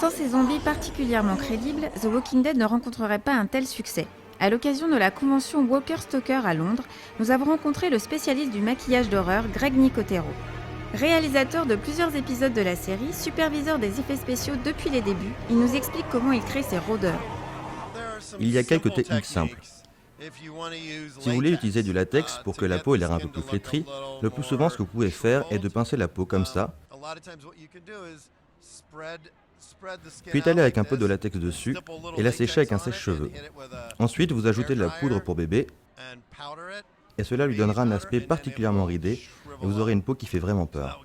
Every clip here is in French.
Sans ces zombies particulièrement crédibles, The Walking Dead ne rencontrerait pas un tel succès. À l'occasion de la convention Walker Stalker à Londres, nous avons rencontré le spécialiste du maquillage d'horreur, Greg Nicotero. Réalisateur de plusieurs épisodes de la série, superviseur des effets spéciaux depuis les débuts, il nous explique comment il crée ses rôdeurs. Il y a quelques techniques simples. Si vous voulez utiliser du latex pour que la peau ait l'air un peu plus flétrie, le plus souvent ce que vous pouvez faire est de pincer la peau comme ça, puis étaler avec un peu de latex dessus et la sécher avec un sèche-cheveux. Ensuite, vous ajoutez de la poudre pour bébé et cela lui donnera un aspect particulièrement ridé et vous aurez une peau qui fait vraiment peur.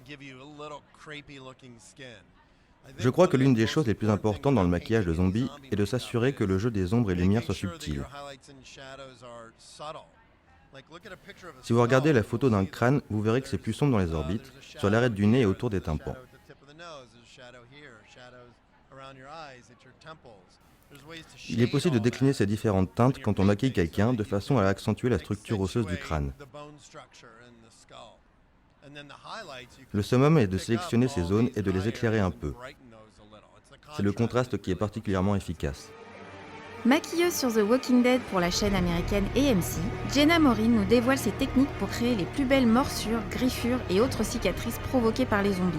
Je crois que l'une des choses les plus importantes dans le maquillage de zombies est de s'assurer que le jeu des ombres et lumières soit subtil. Si vous regardez la photo d'un crâne, vous verrez que c'est plus sombre dans les orbites, sur l'arête du nez et autour des tympans. Il est possible de décliner ces différentes teintes quand on maquille quelqu'un de façon à accentuer la structure osseuse du crâne. Le summum est de sélectionner ces zones et de les éclairer un peu. C'est le contraste qui est particulièrement efficace. Maquilleuse sur The Walking Dead pour la chaîne américaine AMC, Jenna Morin nous dévoile ses techniques pour créer les plus belles morsures, griffures et autres cicatrices provoquées par les zombies.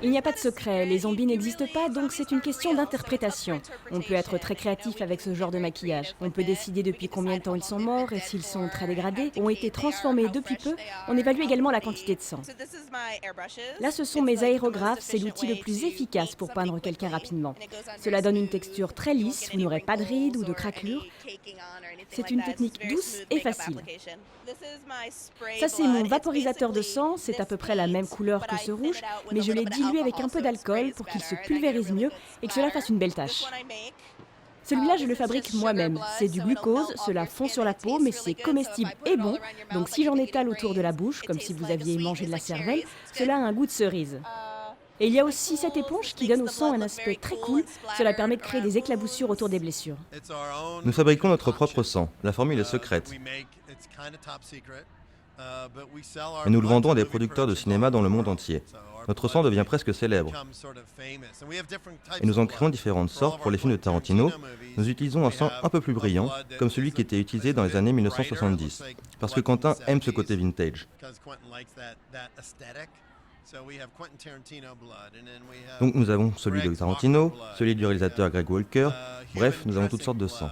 Il n'y a pas de secret, les zombies n'existent pas, donc c'est une question d'interprétation. On peut être très créatif avec ce genre de maquillage. On peut décider depuis combien de temps ils sont morts et s'ils sont très dégradés, ont été transformés depuis peu. On évalue également la quantité de sang. Là, ce sont mes aérographes, c'est l'outil le plus efficace pour peindre quelqu'un rapidement. Cela donne une texture très lisse, vous n'aurez pas de rides ou de craquelures. C'est une technique douce et facile. Ça, c'est mon vaporisateur de sang, c'est à peu près la même couleur que ce rouge, mais je l'ai dilué avec un peu d'alcool pour qu'il se pulvérise mieux et que cela fasse une belle tache. Celui-là, je le fabrique moi-même. C'est du glucose, cela fond sur la peau, mais c'est comestible et bon. Donc si j'en étale autour de la bouche, comme si vous aviez mangé de la cervelle, cela a un goût de cerise. Et il y a aussi cette éponge qui donne au sang un aspect très cool. Cela permet de créer des éclaboussures autour des blessures. Nous fabriquons notre propre sang. La formule est secrète. Et nous le vendons à des producteurs de cinéma dans le monde entier. Notre sang devient presque célèbre. Et nous en créons différentes sortes pour les films de Tarantino. Nous utilisons un sang un peu plus brillant, comme celui qui était utilisé dans les années 1970. Parce que Quentin aime ce côté vintage. Donc nous avons celui de Tarantino, celui du réalisateur Greg Walker, bref, nous avons toutes sortes de sang.